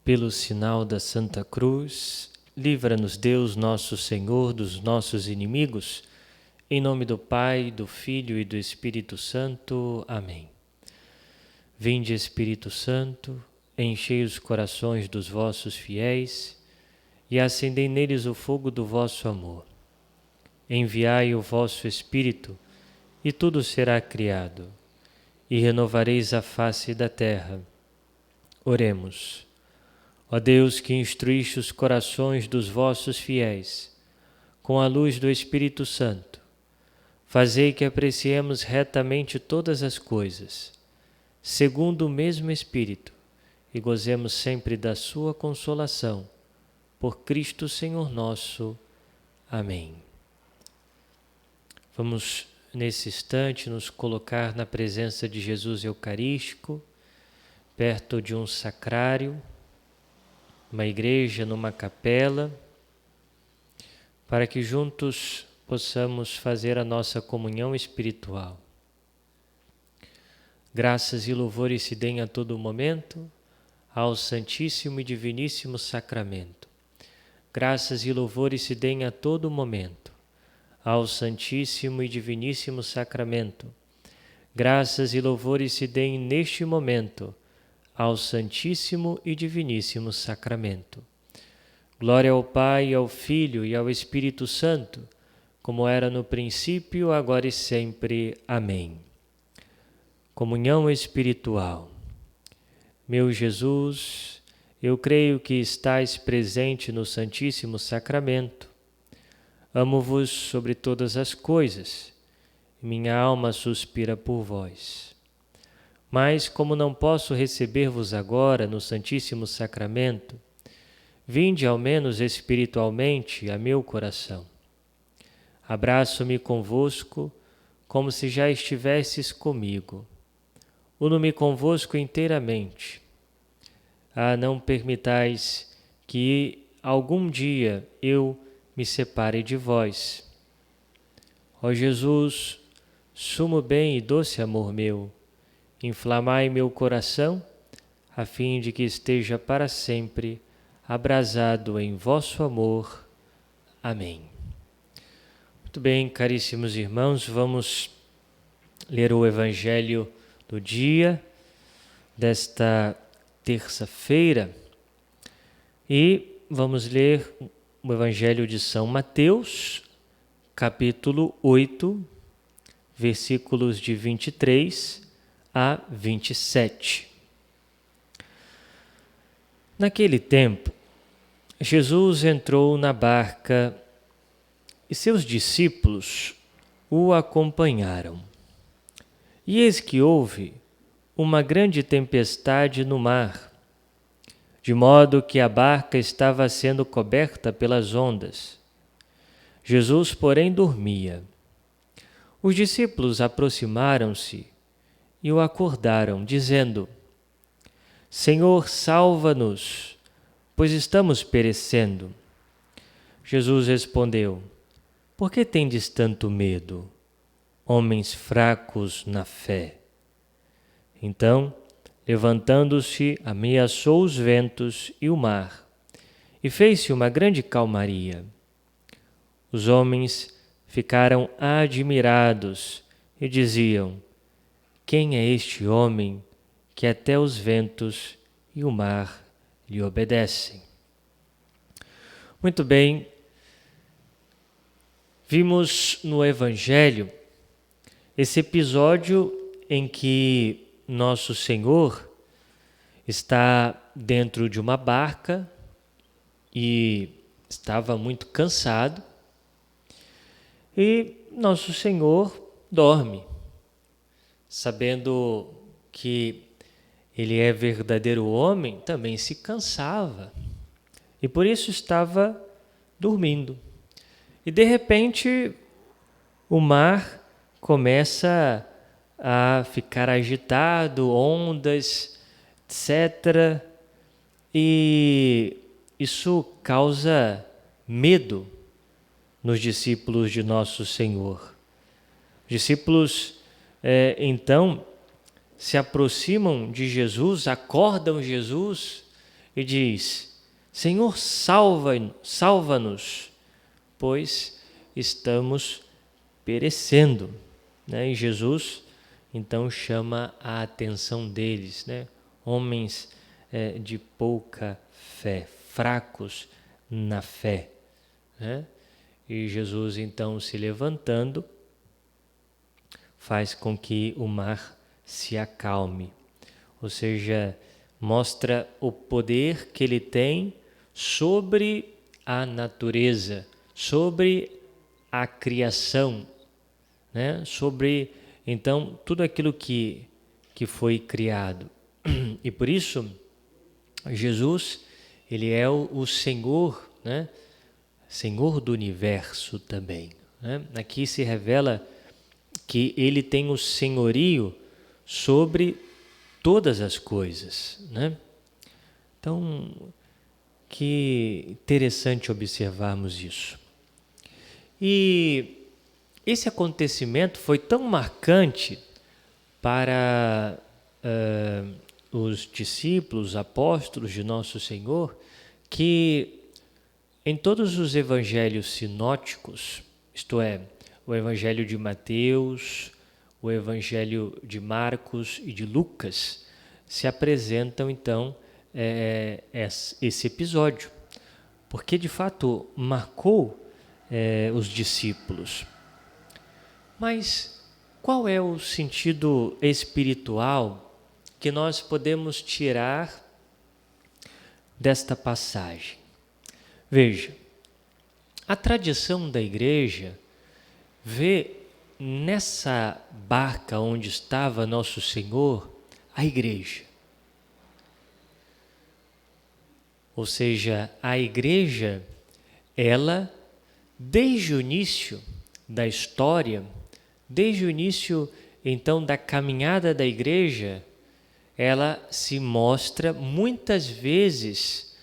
Pelo sinal da Santa Cruz, livra-nos Deus nosso Senhor dos nossos inimigos. Em nome do Pai, do Filho e do Espírito Santo. Amém. Vinde, Espírito Santo, enchei os corações dos vossos fiéis e acendei neles o fogo do vosso amor. Enviai o vosso Espírito e tudo será criado, e renovareis a face da terra. Oremos. Ó Deus, que instruíste os corações dos vossos fiéis com a luz do Espírito Santo, fazei que apreciemos retamente todas as coisas, segundo o mesmo Espírito, e gozemos sempre da sua consolação. Por Cristo Senhor nosso. Amém. Vamos, nesse instante, nos colocar na presença de Jesus Eucarístico, perto de um sacrário, uma igreja, numa capela, para que juntos possamos fazer a nossa comunhão espiritual. Graças e louvores se deem a todo momento ao Santíssimo e Diviníssimo Sacramento. Graças e louvores se deem a todo momento ao Santíssimo e Diviníssimo Sacramento. Graças e louvores se deem neste momento ao Santíssimo e Diviníssimo Sacramento. Glória ao Pai, ao Filho e ao Espírito Santo, como era no princípio, agora e sempre. Amém. Comunhão espiritual. Meu Jesus, eu creio que estais presente no Santíssimo Sacramento. Amo-vos sobre todas as coisas, e minha alma suspira por vós. Mas, como não posso receber-vos agora no Santíssimo Sacramento, vinde ao menos espiritualmente a meu coração. Abraço-me convosco como se já estivesses comigo. Uno-me convosco inteiramente. Não permitais que algum dia eu me separe de vós. Ó Jesus, sumo bem e doce amor meu, inflamai meu coração, a fim de que esteja para sempre abrasado em vosso amor. Amém. Muito bem, caríssimos irmãos, vamos ler o Evangelho do dia, desta terça-feira, e vamos ler o Evangelho de São Mateus, capítulo 8, versículos de 23 a 27. Naquele tempo, Jesus entrou na barca e seus discípulos o acompanharam. E eis que houve uma grande tempestade no mar, de modo que a barca estava sendo coberta pelas ondas. Jesus, porém, dormia. Os discípulos aproximaram-se e o acordaram, dizendo: Senhor, salva-nos, pois estamos perecendo. Jesus respondeu: Por que tendes tanto medo, homens fracos na fé? Então, levantando-se, ameaçou os ventos e o mar, e fez-se uma grande calmaria. Os homens ficaram admirados e diziam: Quem é este homem que até os ventos e o mar lhe obedecem? Muito bem, vimos no Evangelho esse episódio em que Nosso Senhor está dentro de uma barca e estava muito cansado, e Nosso Senhor dorme, sabendo que Ele é verdadeiro homem, também se cansava e por isso estava dormindo. E de repente o mar começa a ficar agitado, ondas, etc. E isso causa medo nos discípulos de Nosso Senhor. Os discípulos, então, se aproximam de Jesus, acordam Jesus e diz: Senhor, salva-nos, pois estamos perecendo. E Jesus então chama a atenção deles, homens de pouca fé, fracos na fé. E Jesus então, se levantando, faz com que o mar se acalme, ou seja, mostra o poder que ele tem sobre a natureza, sobre a criação, sobre então tudo aquilo que foi criado. E por isso Jesus, ele é o Senhor, Senhor do universo também. Aqui se revela que ele tem o senhorio sobre todas as coisas. Então, que interessante observarmos isso. E esse acontecimento foi tão marcante para os discípulos, apóstolos de Nosso Senhor, que em todos os evangelhos sinóticos, isto é, o evangelho de Mateus, o evangelho de Marcos e de Lucas, se apresentam então esse episódio, porque de fato marcou os discípulos. Mas qual é o sentido espiritual que nós podemos tirar desta passagem? Veja, a tradição da igreja vê nessa barca onde estava Nosso Senhor a igreja. Ou seja, a igreja, ela, desde o início da história, desde o início então da caminhada da igreja, ela se mostra muitas vezes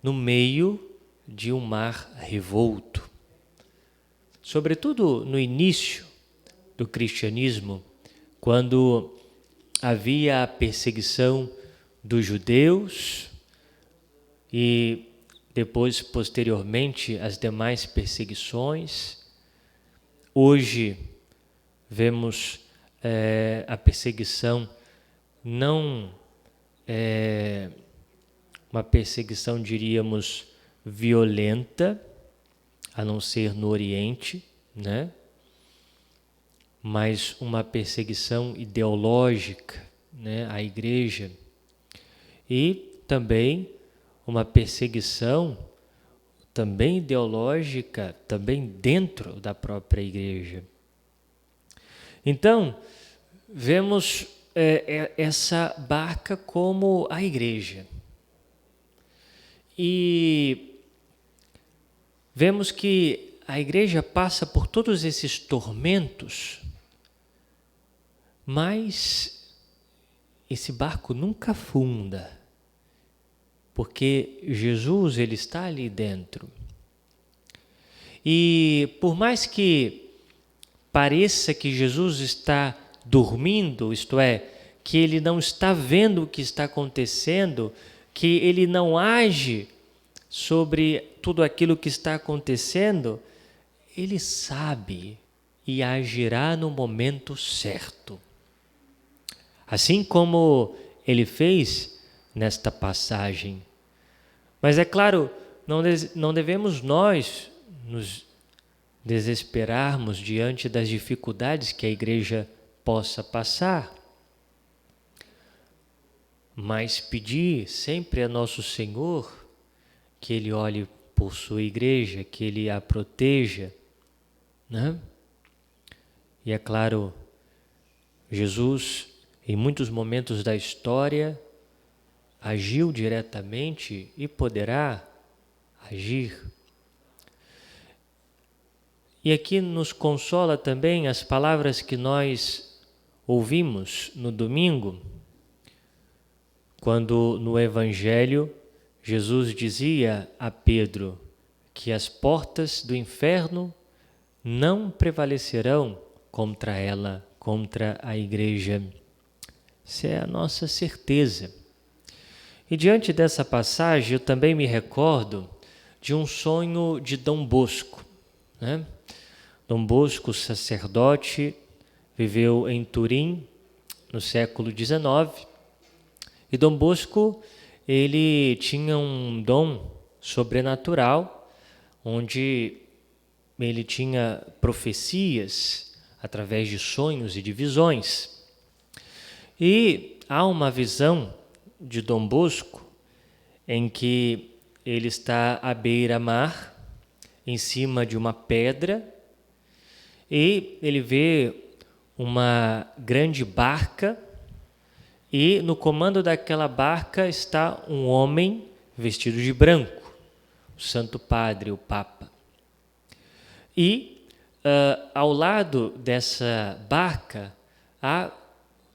no meio de um mar revolto. Sobretudo no início do cristianismo, quando havia a perseguição dos judeus e depois, posteriormente, as demais perseguições. Hoje vemos a perseguição não uma perseguição, diríamos, violenta, a não ser no Oriente, mas uma perseguição ideológica, à igreja, e também uma perseguição também ideológica, também dentro da própria igreja. Então, vemos essa barca como a igreja. E vemos que a igreja passa por todos esses tormentos, mas esse barco nunca afunda, porque Jesus, ele está ali dentro. E por mais que pareça que Jesus está dormindo, isto é, que ele não está vendo o que está acontecendo, que ele não age sobre tudo aquilo que está acontecendo, ele sabe e agirá no momento certo. Assim como ele fez nesta passagem. Mas é claro, não devemos nós nos desesperarmos diante das dificuldades que a igreja possa passar, mas pedir sempre a Nosso Senhor que Ele olhe por sua igreja, que Ele a proteja, E é claro, Jesus, em muitos momentos da história, agiu diretamente e poderá agir. E aqui nos consola também as palavras que nós ouvimos no domingo, quando no Evangelho Jesus dizia a Pedro que as portas do inferno não prevalecerão contra ela, contra a igreja. Essa é a nossa certeza. E diante dessa passagem, eu também me recordo de um sonho de Dom Bosco, né? Dom Bosco, sacerdote, viveu em Turim no século XIX. E Dom Bosco, ele tinha um dom sobrenatural, onde ele tinha profecias através de sonhos e de visões. E há uma visão de Dom Bosco em que ele está à beira-mar, em cima de uma pedra, e ele vê uma grande barca, e no comando daquela barca está um homem vestido de branco, o Santo Padre, o Papa. E ao lado dessa barca há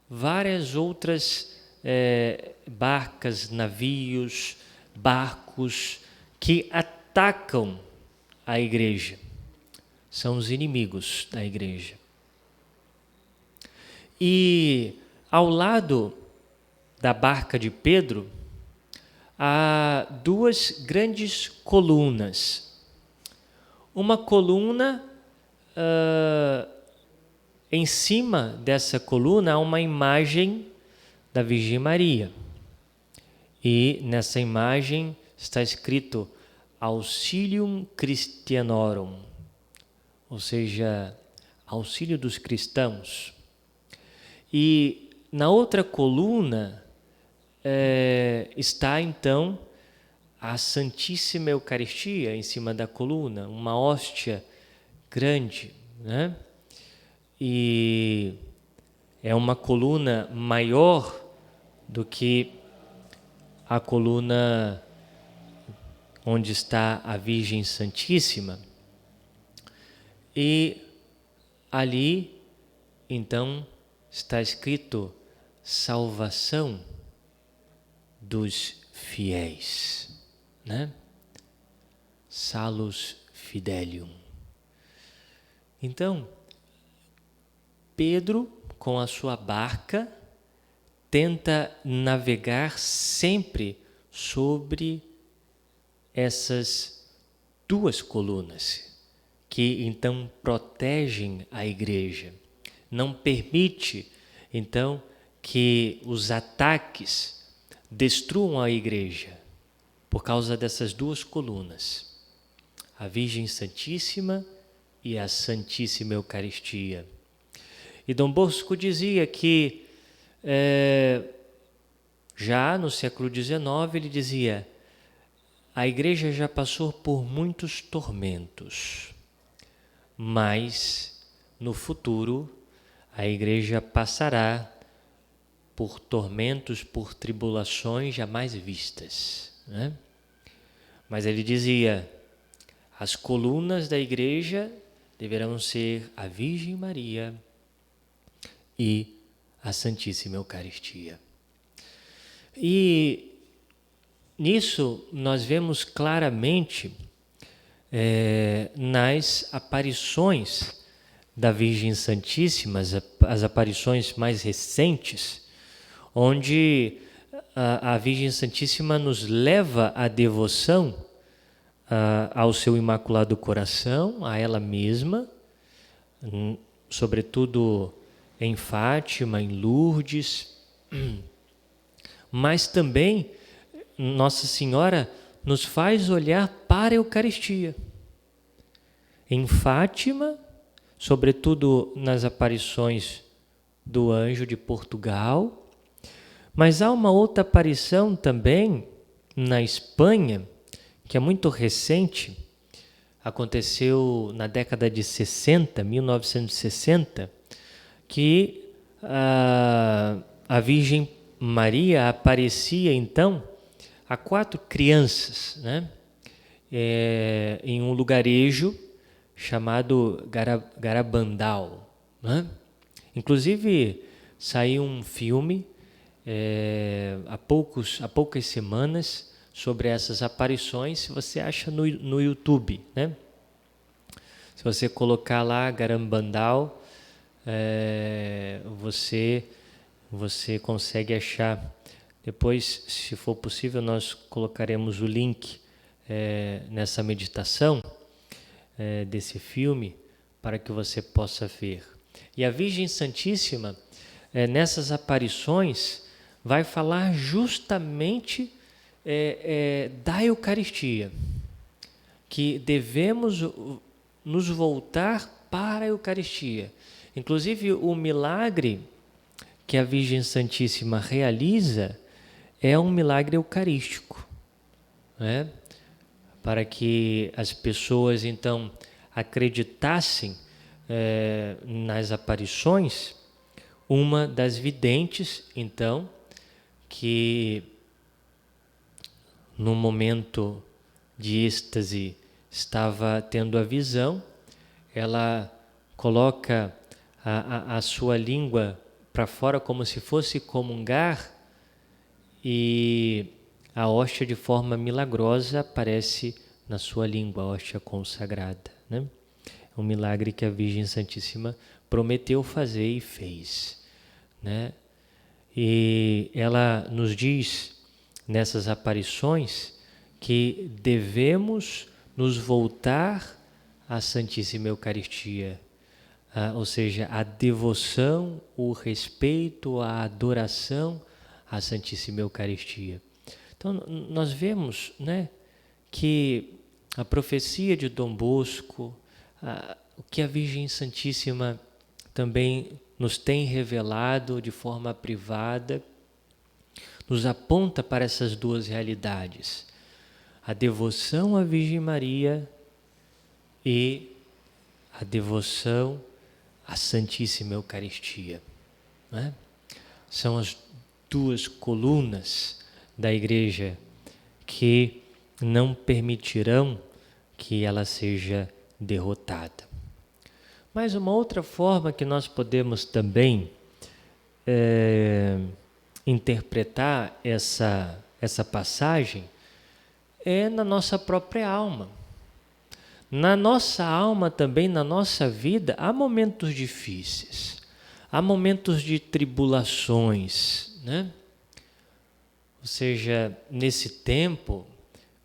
várias outras barcas, navios, barcos que atacam a igreja. São os inimigos da igreja. E ao lado da barca de Pedro há duas grandes colunas. Uma coluna, em cima dessa coluna há uma imagem da Virgem Maria. E nessa imagem está escrito Auxilium Christianorum, ou seja, auxílio dos cristãos. E na outra coluna está então a Santíssima Eucaristia em cima da coluna, uma hóstia grande, né? E é uma coluna maior do que a coluna onde está a Virgem Santíssima. E ali, então, está escrito salvação dos fiéis, né? Salus Fidelium. Então, Pedro, com a sua barca, tenta navegar sempre sobre essas duas colunas, que então protegem a igreja. Não permite, então, que os ataques destruam a igreja, por causa dessas duas colunas, a Virgem Santíssima e a Santíssima Eucaristia. E Dom Bosco dizia que, já no século XIX, ele dizia: a igreja já passou por muitos tormentos, mas no futuro a igreja passará por tormentos, por tribulações jamais vistas, né? Mas ele dizia: as colunas da igreja deverão ser a Virgem Maria e a Santíssima Eucaristia. E nisso nós vemos claramente nas aparições da Virgem Santíssima, as aparições mais recentes, onde a Virgem Santíssima nos leva à devoção ao seu Imaculado Coração, a ela mesma, sobretudo em Fátima, em Lourdes, mas também Nossa Senhora nos faz olhar para a Eucaristia. Em Fátima, sobretudo nas aparições do anjo de Portugal, mas há uma outra aparição também na Espanha, que é muito recente, aconteceu na década de 60, 1960, que a Virgem Maria aparecia então a 4 crianças, né? Em um lugarejo chamado Garabandal, né? Inclusive saiu um filme há poucas semanas sobre essas aparições. Você acha no YouTube, né? Se você colocar lá Garabandal, você consegue achar. Depois, se for possível, nós colocaremos o link nessa meditação desse filme para que você possa ver. E a Virgem Santíssima, nessas aparições, vai falar justamente da Eucaristia, que devemos nos voltar para a Eucaristia. Inclusive, o milagre que a Virgem Santíssima realiza é um milagre eucarístico, né? Para que as pessoas, então, acreditassem nas aparições. Uma das videntes, então, que no momento de êxtase estava tendo a visão, ela coloca a sua língua para fora como se fosse comungar, e a hóstia de forma milagrosa aparece na sua língua, a hóstia consagrada, né? Um milagre que a Virgem Santíssima prometeu fazer e fez, né? E ela nos diz nessas aparições que devemos nos voltar à Santíssima Eucaristia, ou seja, a devoção, o respeito, a adoração à Santíssima Eucaristia. Então, nós vemos, né, que a profecia de Dom Bosco, o que a Virgem Santíssima também nos tem revelado de forma privada, nos aponta para essas duas realidades: a devoção à Virgem Maria e a devoção à Santíssima Eucaristia, né? São as duas colunas da Igreja que não permitirão que ela seja derrotada. Mas uma outra forma que nós podemos também interpretar essa passagem é na nossa própria alma. Na nossa alma também, na nossa vida, há momentos difíceis, há momentos de tribulações, né? Ou seja, nesse tempo,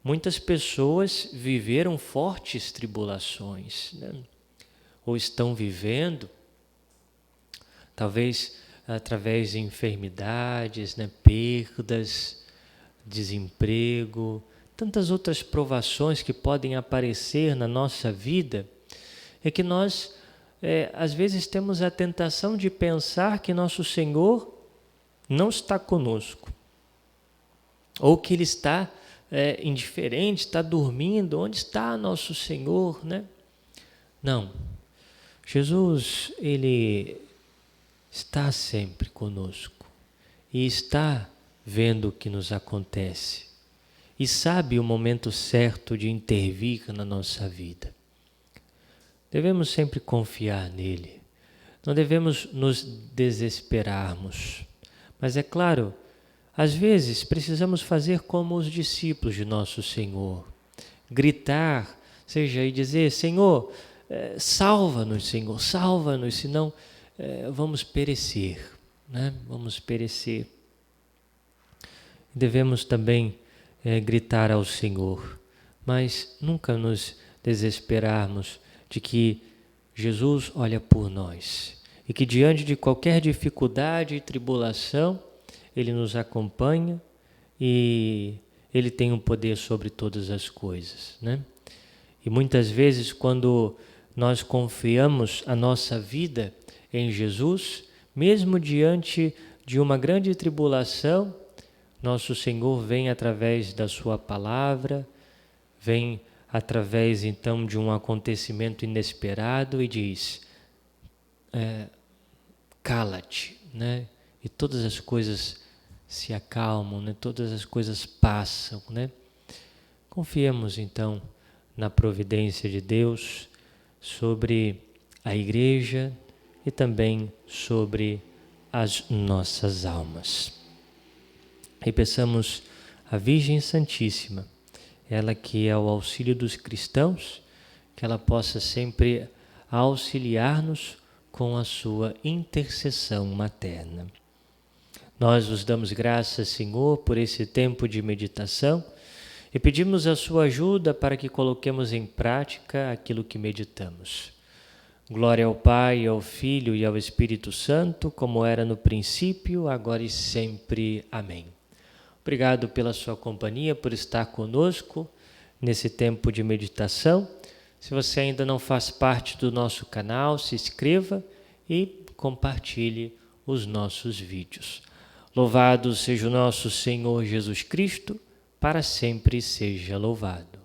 muitas pessoas viveram fortes tribulações, né? Ou estão vivendo, talvez através de enfermidades, né? Perdas, desemprego, tantas outras provações que podem aparecer na nossa vida, é que nós, às vezes, temos a tentação de pensar que nosso Senhor não está conosco, ou que Ele está indiferente, está dormindo. Onde está nosso Senhor, né? Não. Jesus, Ele está sempre conosco e está vendo o que nos acontece e sabe o momento certo de intervir na nossa vida. Devemos sempre confiar nele, não devemos nos desesperarmos, mas é claro, às vezes precisamos fazer como os discípulos de nosso Senhor, gritar, seja, e dizer: Senhor, salva-nos, Senhor, salva-nos, senão vamos perecer, né? Vamos perecer. Devemos também gritar ao Senhor, mas nunca nos desesperarmos de que Jesus olha por nós e que diante de qualquer dificuldade e tribulação, Ele nos acompanha e Ele tem um poder sobre todas as coisas, né? E muitas vezes, quando nós confiamos a nossa vida em Jesus, mesmo diante de uma grande tribulação, nosso Senhor vem através da sua palavra, vem através então de um acontecimento inesperado e diz: cala-te, né? E todas as coisas se acalmam, né? Todas as coisas passam, né? Confiemos então na providência de Deus sobre a Igreja e também sobre as nossas almas. E peçamos à Virgem Santíssima, ela que é o auxílio dos cristãos, que ela possa sempre auxiliar-nos com a sua intercessão materna. Nós vos damos graças, Senhor, por esse tempo de meditação e pedimos a sua ajuda para que coloquemos em prática aquilo que meditamos. Glória ao Pai, ao Filho e ao Espírito Santo, como era no princípio, agora e sempre. Amém. Obrigado pela sua companhia, por estar conosco nesse tempo de meditação. Se você ainda não faz parte do nosso canal, se inscreva e compartilhe os nossos vídeos. Louvado seja o nosso Senhor Jesus Cristo, para sempre seja louvado.